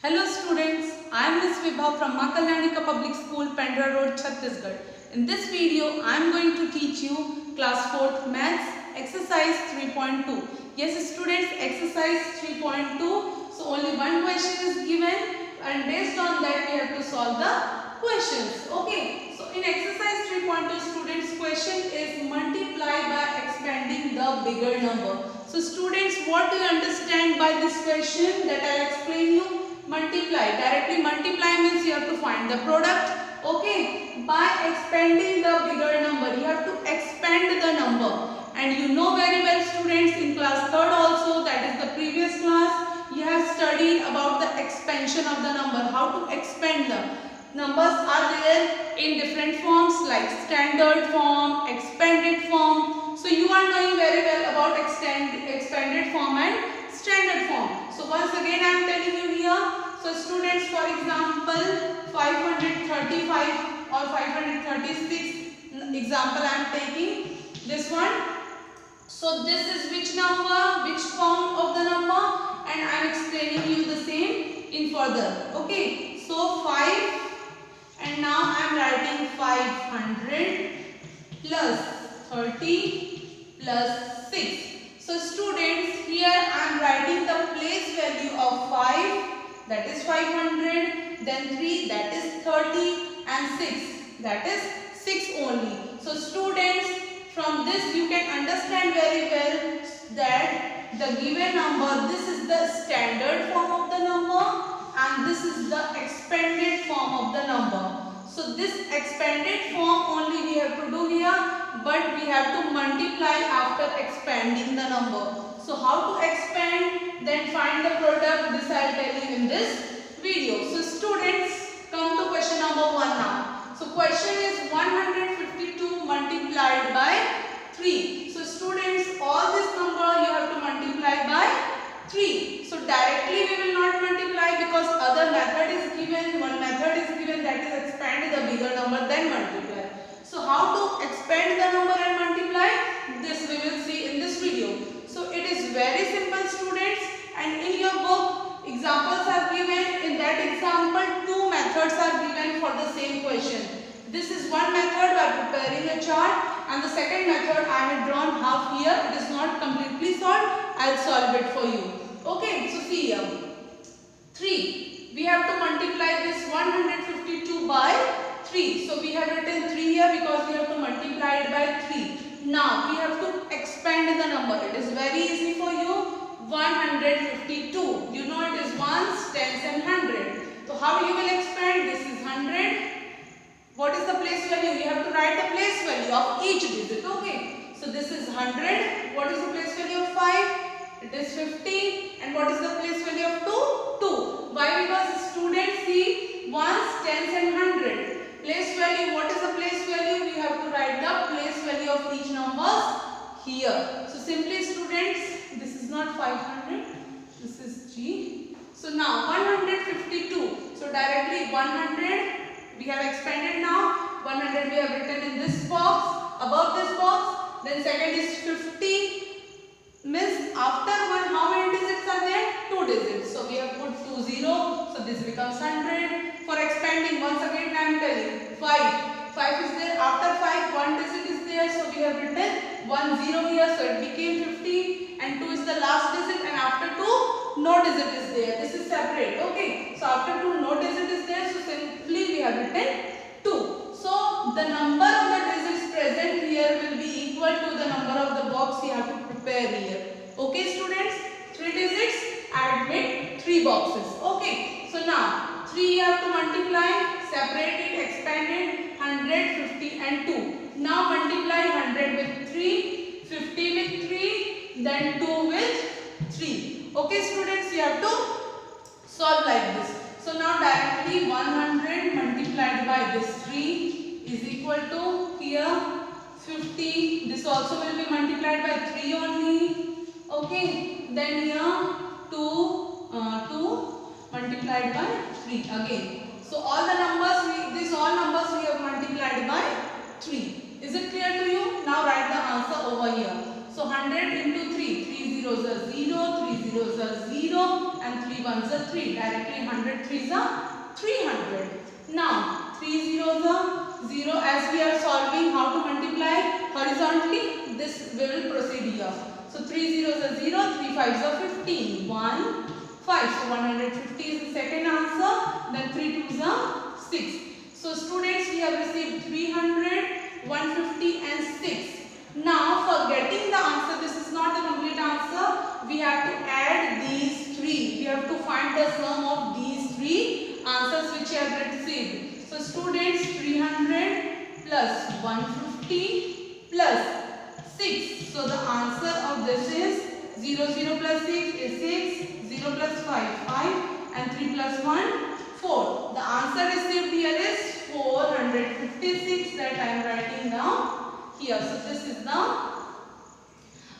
Hello students, I am Ms. Vibha from Maa Kalyanika Public School, Pendra Road, Chhattisgarh. In this video, I am going to teach you class 4th maths exercise 3.2. Yes students, exercise 3.2. So only one question is given and based on that we have to solve the questions. Okay. So in exercise 3.2 students, question is multiply by expanding the bigger number. So students, what do you understand by this question that I will explain you? Multiply. Directly multiply means you have to find the product. Okay. By expanding the bigger number, you have to expand the number. And you know very well students, in class 3rd also, that is the previous class, you have studied about the expansion of the number. How to expand them. Numbers are there in different forms like standard form, expanded form. So you are knowing very well about expanded form and standard form. So once again I am telling you here. So students, for example 535 or 536 example I am taking this one. So this is which number, which form of the number, and I am explaining you the same in further. Okay. So 5 and now I am writing 500 plus 30 plus 6. So students, here I am writing the place value of 5, that is 500, then 3, that is 30, and 6, that is 6 only. So students, from this you can understand very well that the given number, this is the standard form of the number and this is the expanded form of the number. So this expanded form only we have to do here, but we have to multiply after expanding the number. So how to expand, then find the product, this I will tell you in this video. So students, come to question number 1 now. So question is 152 multiplied by 3. So students, all this number you have to multiply by 3. So directly we will not multiply because other method is given, one method is given, that is expand the bigger number then multiply. So how to expand the number and multiply, this we will see in this video. So it is very simple students, and in your book examples are given. In that example 2 methods are given for the same question. This is one method by preparing a chart, and the second method I have drawn half here. It is not completely solved. I will solve it for you. Okay, so see here. 3. We have to multiply this 152 by 3. So we have written 3 here because we have to multiply it by 3. Now we have to expand the number. It is very easy for you. 152. You know it is ones, tens and 100. So how you will expand? This is 100. What is the place value? You have to write the place value of each digit. Okay. So this is 100. What is the place value of 5? It is 50. And what is the place value of 2? 2. Why? Because students see ones, tens and 100. Place value. What is the place value? We have to write the place value of each numbers here. So simply students, this is not 500. This is G. So now 152. So directly 100. We have expanded now. 100 we have written in this box, above this box. Then second is 50. Means after 1, how many digits are there? 2 digits. So we have put 2 0. So this becomes 100. For expanding, once again I am telling 5. 5 is there. After 5, 1 digit is there. So we have written 1 0 here. So it became 50. And 2 is the last digit. And after 2, no digit is there. This is separate. Okay. So after 2, no digit is there. So simply we have written 2. So the number of the digits present here will be equal to the number of the box you have to prepare here. Okay students, 3 digits, admit 3 boxes. Okay. So now 3 you have to multiply, separate it, expand it, 100, 50 and 2. Now multiply 100 with 3, 50 with 3, then 2 with 3. Okay students, you have to solve like this. So now directly 100 multiplied by this 3 is equal to here 50. This also will be multiplied by 3 only. Okay. Then here 2 multiplied by 3 again. So all the numbers, these all numbers we have multiplied by 3. Is it clear to you? Now write the answer over here. So 100 into 3. 3 zeros are 0, 3 zeros are 0 and 3 ones are 3. Directly 100 threes are 300. Now 3 zeros are 0. As we are solving how to multiply horizontally, this we will proceed here. So 3 zeros are 0, 3 fives are 15. 1, 5. So 150 is the second answer. Then 3 twos are 6. So students, we have received 300, 150 and 6. Now for getting the answer, this is not the complete answer. We have to add these 3. We have to find the sum of these 3 answers which we have received. So students, 300 plus 150 plus 6. So the answer of this is 0, 0 plus 6 is 6, 0 plus 5, 5 and 3 plus 1, 4. The answer received here is 456 that I am writing down here. So this is the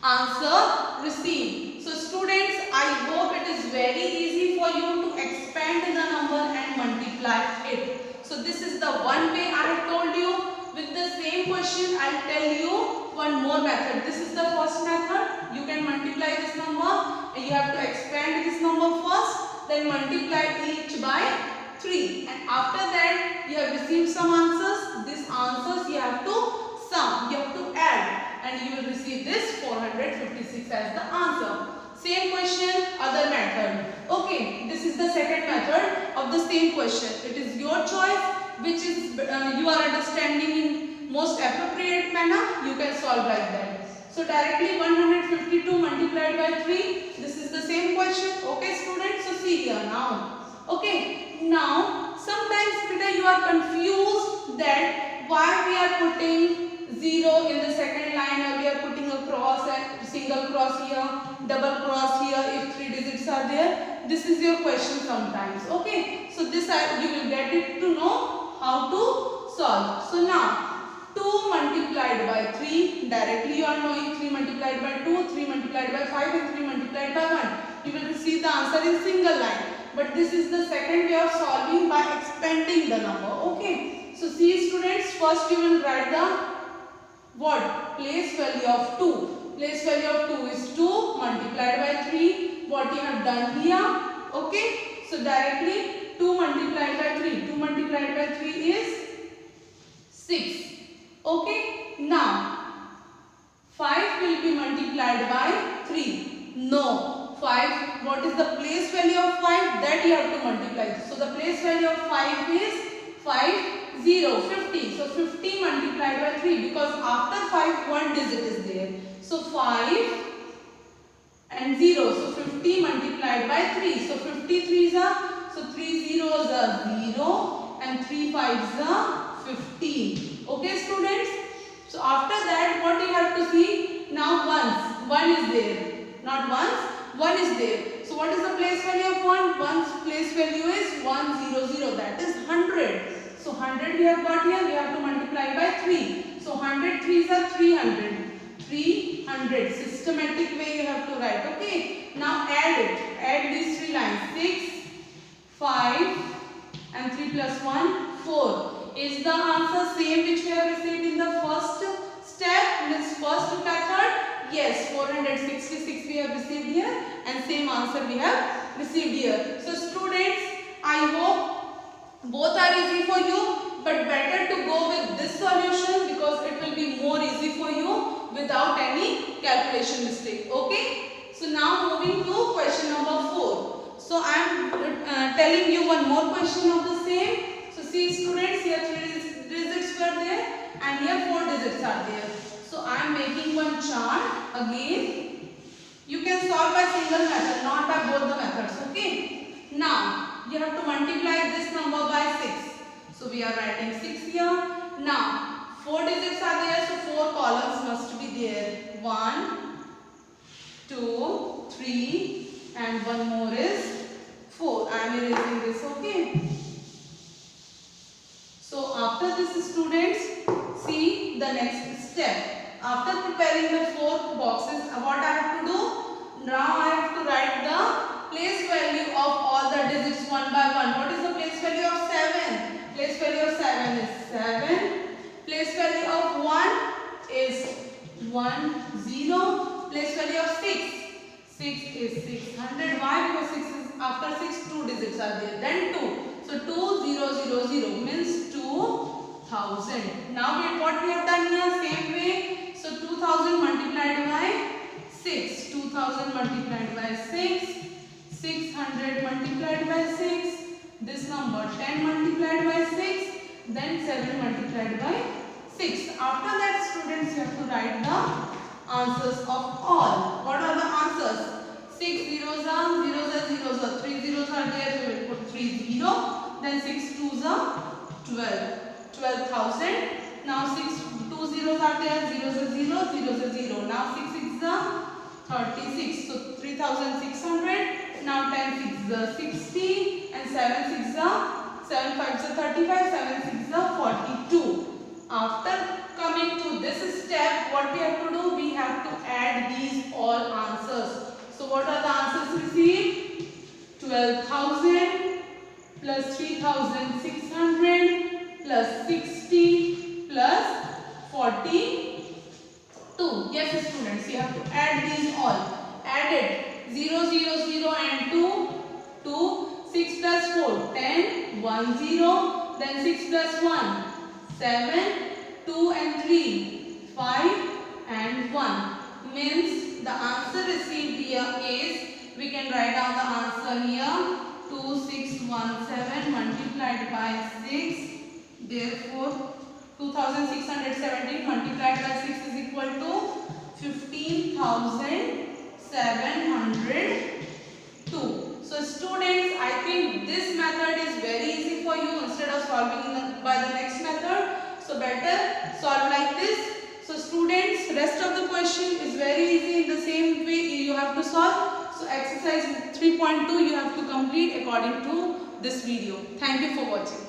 answer received. So students, I hope it is very easy for you to expand the number and multiply it. So this is the one way I have told you. With the same question, I will tell you one more method. This is the first method. You can multiply this number and you have to expand this number first, then multiply each by 3. And after that, you have received some answers. These answers you have to sum, you have to add, and you will receive this 456 as the answer. Same question, other method. Okay, this is the second method of the same question. It is your choice, which is you are understanding in most appropriate manner. You can solve like that. So directly 152 multiplied by 3. This is the same question. Okay, students. So see here now. Okay, now sometimes you are confused that why we are putting 0 in the second line, or we are putting a cross and single cross here, double cross here if 3 digits are there. This is your question sometimes. Okay, so this you will get it to know how to solve. So now 2 multiplied by 3, directly you are knowing 3 multiplied by 2, 3 multiplied by 5 and 3 multiplied by 1. You will receive the answer in single line. But this is the second way of solving by expanding the number. Okay, so see students, first you will write the what? Place value of 2. Place value of 2 is 2 multiplied by 3. What you have done here? Okay, so directly 2 multiplied by 3. 2 multiplied by 3 is 6. Okay, now 5 will be multiplied by 3. No, 5. What is the place value of 5? That you have to multiply. So the place value of 5 is 5, 0, 50. So 50 multiplied by 3, because after 5 one digit is there. So 5 and 0. So 50 multiplied by 3. So 53 is a, so 3 zeros are 0 and 3 fives are 15. Okay students. So after that what you have to see? Now ones. 1 is there. Not once. 1 is there. So what is the place value of 1? 1's place value is 100. That is 100. So 100 we have got here. We have to multiply by 3. So 100 threes are 300. 300. Systematic way you have to write. Okay. Now add it. Add these 3 lines. 6, 5 and 3 plus 1, 4. Is the answer same which we have received in the first step, in this first method? Yes, 466 we have received here and same answer we have received here. So students, I hope both are easy for you, but better to go with this solution because it will be more easy for you without any calculation mistake. Okay. So now moving to question number 4. So I am telling you one more question of the same. So see students, here 3 digits were there and here 4 digits are there. So I am making one chart again. You can solve by single method, not by both the methods. Okay. Now you have to multiply this number by 6. So we are writing 6 here. Now 4 digits are there, so 4 columns must be there. 1, 2, 3 and one more is 4. I am erasing this. Okay. So after this students, see the next step. After preparing the 4 boxes, what I have to do? Now I have to write the place value of all the digits one by one. What is the place value of 7? Place value of 7 is 7. Place value of 1 is 1, 0. Place value of 6. 6 is 600. Why? Because 6 is after 6 two digits are there, then 2. So 2000 means 2000. Now what we have done here, same way. So 2000 multiplied by 6, 2000 multiplied by 6, 600 multiplied by 6, this number 10 multiplied by 6, then 7 multiplied by 6. After that, students, you have to write the answers of all. What are the answers? 6 zeros are 3 zeros are there, we will put 3 0, then 6 twos are 12,000. Now 2 zeros are there, 0 is 0, 0 is 0. Now 6 6 are 36, so 3,600. Now 10 6 are 60, and 7 6 are 7 5 are 35, 7 6 are 42. After coming to this step, what we have to do? We have to add these all answers. So what are the answers received? 12,000 plus 3,600 plus 60 plus 42. Yes, students, you have to add these all. Add it. 0 0 0 and 2, 6 plus 4 10, 1 0, then 6 plus 1 7, 2 and 3 5 and 1, means the answer received here is, we can write down the answer here, 2617 multiplied by 6, therefore 2617 multiplied by 6 is equal to 15,702. So students, I think this method is very easy for you instead of solving by the next method. So better solve like this. So students, rest of the question is very easy, in the same way you have to solve. So exercise 3.2 you have to complete according to this video. Thank you for watching.